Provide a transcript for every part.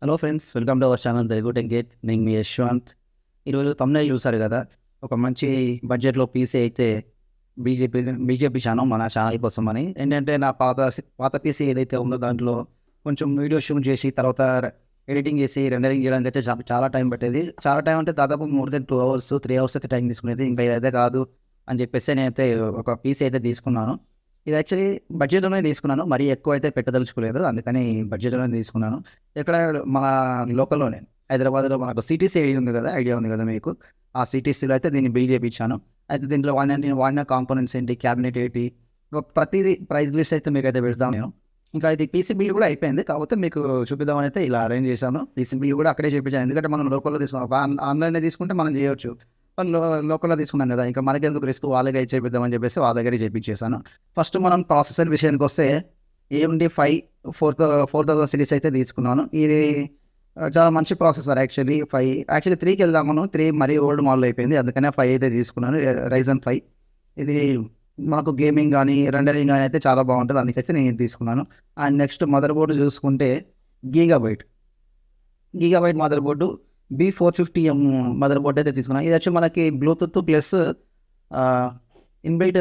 Hello friends, welcome to our channel Telugu tech gate. నేను మీ యశ్వంత్. ఈరోజు తమ్ముళ్ళు చూసారు కదా, ఒక మంచి బడ్జెట్లో పీసీ అయితే బీజేపీ బీజేపీ ఛానల్ మన ఛానల్ కోసం అని. ఏంటంటే నా పాత పీసీ ఏదైతే ఉందో దాంట్లో కొంచెం వీడియో షూట్ చేసి తర్వాత ఎడిటింగ్ చేసి రెండరింగ్ చేయడానికి అయితే చాలా టైం పట్టేది. చాలా టైం అంటే దాదాపు మోర్ దెన్ 2 అవర్స్ 3 అవర్స్ అయితే టైం తీసుకునేది. ఇంకా ఇదైతే కాదు అని చెప్పేసి నేనైతే ఒక పీసీ అయితే తీసుకున్నాను. ఇది యాక్చువల్లీ బడ్జెట్‌లోనే తీసుకున్నాను. మరీ ఎక్కువ అయితే పెట్టదలుచుకోలేదు. అందుకని బడ్జెట్‌లోనే తీసుకున్నాను. ఎక్కడ మన లోకల్‌లోనే హైదరాబాద్‌లో మనకు సిటీసీ ఉంది కదా! ఐడియా ఉంది కదా మీకు. ఆ సిటీసీలో అయితే దీన్ని బిల్డ్ చేపించాను. అయితే దీంట్లో నేను వాడిన కాంపోనెంట్స్ ఏంటి, క్యాబినెట్ ఏంటి, ప్రతీదీ ప్రైస్ లిస్ట్ అయితే మీకైతే పెడతాను నేను. ఇంకా ఇది పీసీ బిల్ కూడా అయిపోయింది. కాకపోతే మీకు చూపిద్దామని అయితే ఇలా అరేంజ్ చేశాను. పీసీ బిల్ కూడా అక్కడే చేపించాను. ఎందుకంటే మనం లోకల్‌లో తీసుకున్నాం. ఆన్‌లైన్‌లో తీసుకుంటే మనం చేయొచ్చు. కానీ లోకల్‌లో తీసుకున్నాం కదా! ఇంకా మనకెందుకు రిస్క్, వాళ్ళకే చేపిద్దామని చెప్పేసి వాళ్ళ దగ్గరే చేపించేసాను. ఫస్ట్ మనం ప్రాసెసర్ విషయానికొస్తే AMD 5 4000 సిరీస్ అయితే తీసుకున్నాను. ఇది చాలా మంచి ప్రాసెసర్ యాక్చువల్లీ 5. యాక్చువల్లీ 3కి వెళ్దామను. 3 మరీ ఓల్డ్ మోడల్ అయిపోయింది. అందుకనే 5 అయితే తీసుకున్నాను. రైజన్ 5. ఇది మనకు గేమింగ్ గానీ, రెండరింగ్ గానీ అయితే చాలా బాగుంటది. అందుకైతే నేను ఇది తీసుకున్నాను. అండ్ నెక్స్ట్ మదర్ బోర్డ్ చూసుకుంటే Gigabyte. Gigabyte motherboard B450M motherboard అయితే తీసుకున్నాను. ఇది వచ్చి మనకి Bluetooth plus inbuilt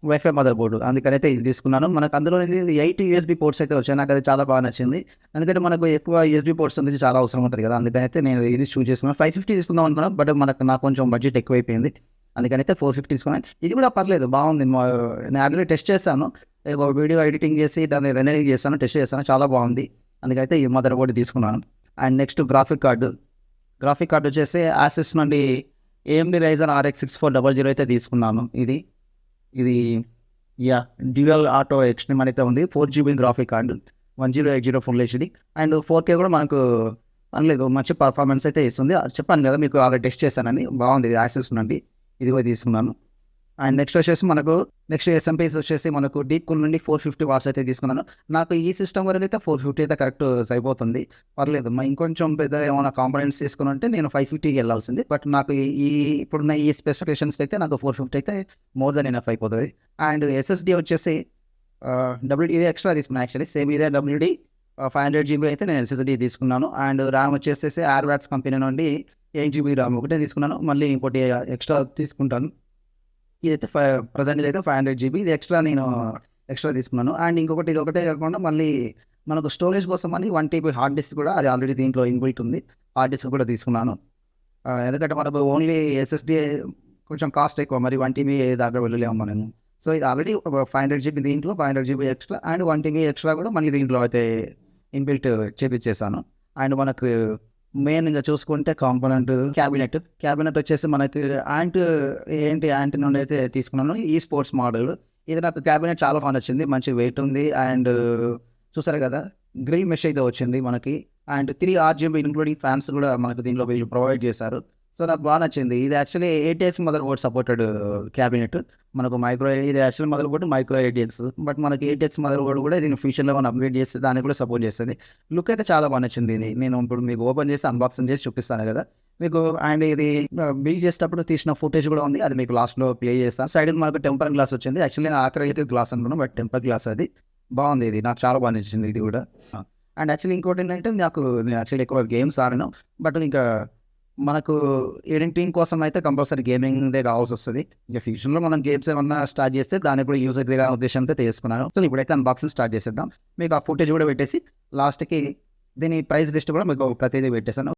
wifi motherboard. అందుకనైతే ఇది తీసుకున్నాను. మనకు అందులో 8 USB పోర్ట్స్ అయితే వచ్చాయి. నాకు అది చాలా బాగా నచ్చింది. ఎందుకంటే మనకు ఎక్కువ USB పోర్ట్స్ అనేది చాలా అవసరం ఉంటుంది కదా! అందుకనైతే నేను ఇది చూజ్ చేసుకున్నాను. 550 తీసుకుందాం అనుకున్నాను. బట్ నాకు కొంచెం బడ్జెట్ ఎక్కువైపోయింది. అందుకనైతే 450 తీసుకున్నాను. ఇది కూడా పర్లేదు, బాగుంది. నేను ఆల్రెడీ టెస్ట్ చేశాను. ఒక వీడియో ఎడిటింగ్ చేసి దాన్ని రెండరింగ్ చేశాను, టెస్ట్ చేశాను. చాలా బాగుంది. అందుకైతే ఈ మదర్ బోర్డ్ తీసుకున్నాను. అండ్ నెక్స్ట్ గ్రాఫిక్ కార్డ్ వచ్చేసి ఆసెస్ నుండి AMD Ryzen RX 6400 అయితే తీసుకున్నాను. ఇది డ్యూయల్ ఆటో ఎక్స్ట్రీమ్ అయితే ఉంది. 4GB graphic card, 1080 full HD and 4K కూడా మనకు పర్లేదు, మంచి పర్ఫార్మెన్స్ అయితే ఇస్తుంది. చెప్పాను కదా మీకు, ఆల్రెడీ టెస్ట్ చేశానని. బాగుంది ఇది ఆసెస్ నుండి. ఇది కూడా తీసుకున్నాను. అండ్ నెక్స్ట్ ఎస్ఎంపీస్ వచ్చేసి మనకు డీప్ కూల్ నుండి 450 వాట్స్ అయితే తీసుకున్నాను. నాకు ఈ సిస్టమ్ వరకు అయితే 450 అయితే కరెక్ట్ సరిపోతుంది. పర్లేదు, ఇంకొంచెం పెద్ద ఏమైనా కాంపోనెంట్స్ తీసుకుని ఉంటే నేను 550కి వెళ్ళాల్సింది. బట్ నాకు ఇప్పుడున్న ఈ స్పెసిఫికేషన్స్ అయితే నాకు 450 అయితే మోర్ దెన్ ఎనఫ్ అయిపోతుంది. అండ్ SSD వచ్చేసి ఇది ఎక్స్ట్రా తీసుకున్నాను. యాక్చువల్లీ సేమ్ ఇదే WD 500GB అయితే నేను SSD తీసుకున్నాను. అండ్ ర్యామ్ వచ్చేసి ఎయిర్వాక్స్ కంపెనీ నుండి 8GB ర్యామ్ ఒకటే తీసుకున్నాను. మళ్ళీ ఇంకోటి ఎక్స్ట్రా తీసుకుంటాను. ఇదైతే ప్రెజెంట్ అయితే 500GB. ఇది ఎక్స్ట్రా తీసుకున్నాను. అండ్ ఇంకొకటి, ఇది ఒకటే కాకుండా మళ్ళీ మనకు స్టోరేజ్ కోసం అని 1 TB హార్డ్ డిస్క్ కూడా అది ఆల్రెడీ దీంట్లో ఇన్బిల్ట్ ఉంది. హార్డ్ డిస్క్ కూడా తీసుకున్నాను. ఎందుకంటే మనకు ఓన్లీ SSD కొంచెం కాస్ట్ ఎక్కువ. మరి 1 TB దాకా వెళ్ళలేము మనము. సో ఇది ఆల్రెడీ 500GB దీంట్లో, 500GB extra and 1 TB extra కూడా మళ్ళీ దీంట్లో అయితే ఇన్బిల్ట్ చేపించేసాను. అండ్ మనకు మెయిన్‌గా చూసుకుంటే కాంపోనెంట్ క్యాబినెట్ వచ్చేసి మనకి యాంట్ నుండి అయితే తీసుకున్నాను. ఈ స్పోర్ట్స్ మోడల్. ఇది నాకు క్యాబినెట్ చాలా బాగా నచ్చింది. మంచి వెయిట్ ఉంది. అండ్ చూసారు కదా, గ్రిల్ మెష్ అయితే వచ్చింది మనకి. అండ్ 3 RGB ఇంక్లూడింగ్ ఫ్యాన్స్ కూడా మనకు దీంట్లో వీళ్ళు ప్రొవైడ్ చేశారు. సో నాకు బాగా నచ్చింది. ఇది actually ATX mother board supported cabinet. మనకు ఇది actual mother board micro ATX. But మనకి ATX మదర్ బోర్డ్ కూడా దీన్ని ఫ్యూచర్‌లో మనం అప్గ్రేడ్ చేస్తే దాన్ని కూడా సపోర్ట్ చేస్తది. లుక్ అయితే చాలా బాగా నచ్చింది ఇది. నేను ఇప్పుడు మీకు ఓపెన్ చేసి అన్బాక్సింగ్ చేసి చూపిస్తాను కదా మీకు. అండ్ ఇది బిల్డ్ చేసేటప్పుడు తీసిన ఫుటేజ్ కూడా ఉంది. అది మీకు లాస్ట్‌లో ప్లే చేస్తాను. సైడ్‌కి మనకు టెంపర్ గ్లాస్ వచ్చింది. యాక్చువల్లీ నేను అక్రిలిక్ గ్లాస్ అనుకున్నాను. బట్ టెంపర్ గ్లాస్ అది. బాగుంది ఇది. నాకు చాలా బాగా నచ్చింది ఇది కూడా. అండ్ యాక్చువల్లీ ఇంకోటి ఏంటంటే నేను యాక్చువల్లీ ఎక్కువ గేమ్స్ ఆడను. బట్ ఇంకా మనకు ఎడిటింగ్ కోసం అయితే కంపల్సరీ గేమింగ్‌దే కావాల్సొస్తది. ఇక ఫ్యూచర్‌లో మనం గేమ్స్ ఏమన్నా స్టార్ట్ చేస్తే దానికి కూడా యూజ్ అయితదిగా ఉద్దేశంతో చేసుకున్నాను. సో ఇప్పుడైతే అన్బాక్సింగ్ స్టార్ట్ చేసేద్దాం. మీకు ఆ ఫుటేజ్ కూడా పెట్టేసి లాస్ట్‌కి దీని ప్రైస్ లిస్ట్ కూడా మీకు ప్రతిదీ పెట్టేసాను.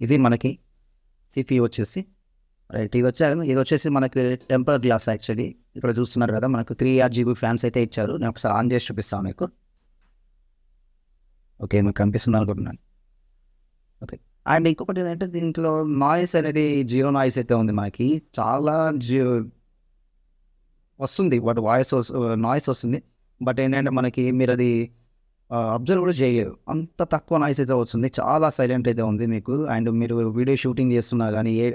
ఇది మనకి సిపియూ వచ్చేసి. రైట్. ఇది వచ్చేసి మనకి టెంపర్ గ్లాస్ యాక్చువల్లీ. ఇక్కడ చూస్తున్నారు కదా, మనకు 3 RGB ఫ్యాన్స్ అయితే ఇచ్చారు. నేను ఒకసారి ఆన్ చేసి చూపిస్తాను మీకు. ఓకే, మీకు కనిపిస్తుంది అనుకుంటున్నాను. ఓకే. అండ్ ఇంకొకటి ఏంటంటే దీంట్లో నాయిస్ అనేది జీరో నాయిస్ అయితే ఉంది మనకి. చాలా వస్తుంది బట్ నాయిస్ వస్తుంది. బట్ ఏంటంటే మనకి మీరు అది అబ్జర్వ్ కూడా చేయలేదు. అంత తక్కువ నాయిస్ అయితే వస్తుంది. చాలా సైలెంట్ అయితే ఉంది మీకు. అండ్ మీరు వీడియో షూటింగ్ చేస్తున్నా కానీ ఏ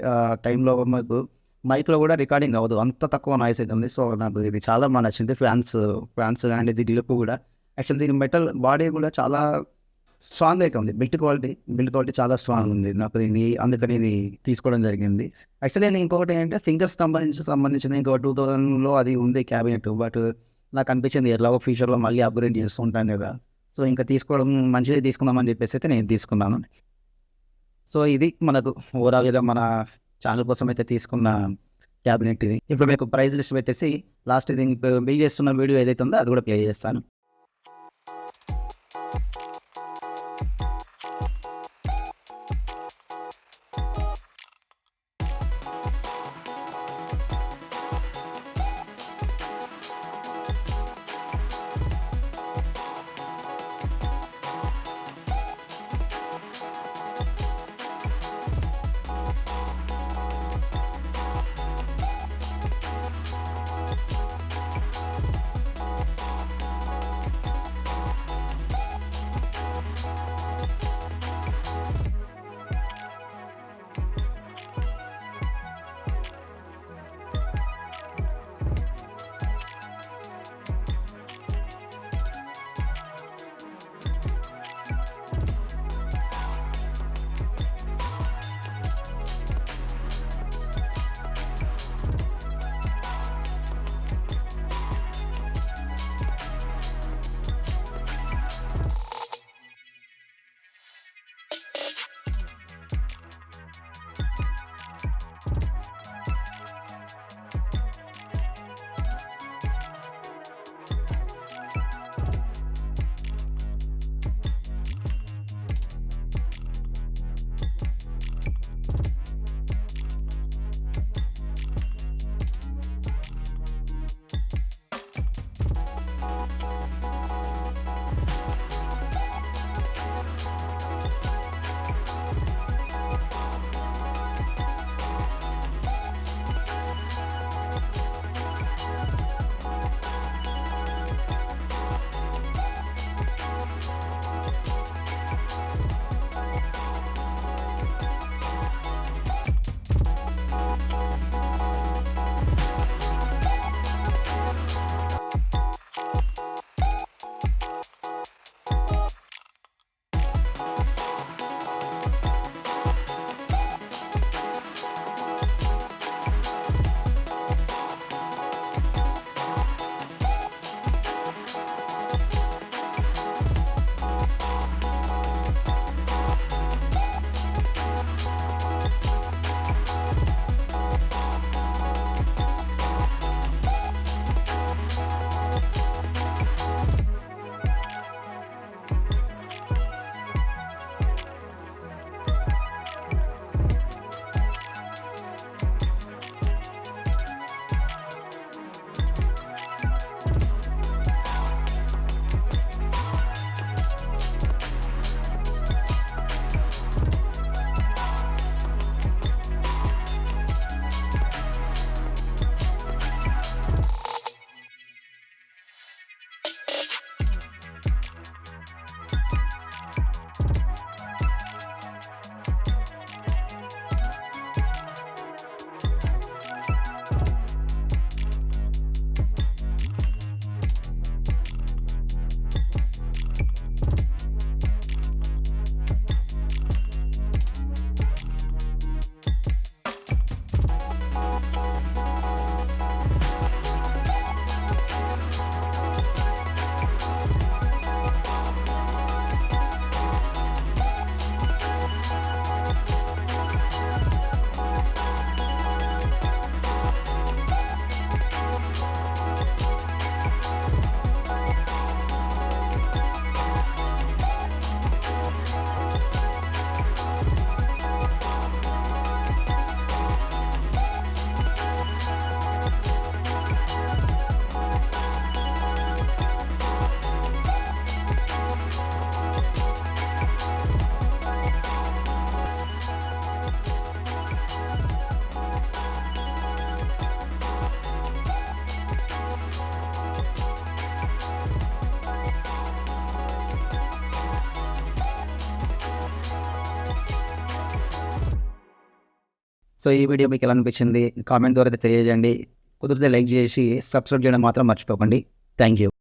టైంలో మీకు మైక్లో కూడా రికార్డింగ్ అవ్వదు. అంత తక్కువ నాయిస్ అయితే ఉంది. సో నాకు ఇది చాలా బాగా నచ్చింది. ఫ్యాన్స్ అండ్ ఇది లుక్ కూడా. యాక్చువల్లీ దీని మెటల్ బాడీ కూడా చాలా స్ట్రాంగ్ అయితే ఉంది. బిల్డ్ క్వాలిటీ చాలా స్ట్రాంగ్ ఉంది. నాకు ఇది అందుకని ఇది తీసుకోవడం జరిగింది. యాక్చువల్లీ నేను ఇంకొకటి ఏంటంటే ఫింగర్స్ సంబంధించిన ఇంకో 2000లో అది ఉంది క్యాబినెట్. బట్ నాకు అనిపించింది ఎలాగో ఫ్యూచర్లో మళ్ళీ అప్గ్రేడ్ చేస్తూ ఉంటాను కదా, సో ఇంకా తీసుకోవడం మంచిది తీసుకుందామని చెప్పేసి అయితే నేను తీసుకున్నాను. సో ఇది మనకు ఓవరాల్గా మన ఛానల్ కోసం అయితే తీసుకున్న క్యాబినెట్ ఇది. ఇప్పుడు మీకు ప్రైస్ లిస్ట్ పెట్టేసి లాస్ట్ ఇది బిల్ చేస్తున్న వీడియో ఏదైతే ఉందో అది కూడా ప్లే చేస్తాను. సో ఈ వీడియో మీకు ఎలా అనిపించింది కామెంట్ ద్వారా అయితే తెలియజేయండి. కుదిరితే లైక్ చేసి సబ్స్క్రైబ్ చేయడం మాత్రం మర్చిపోకండి. Thank you.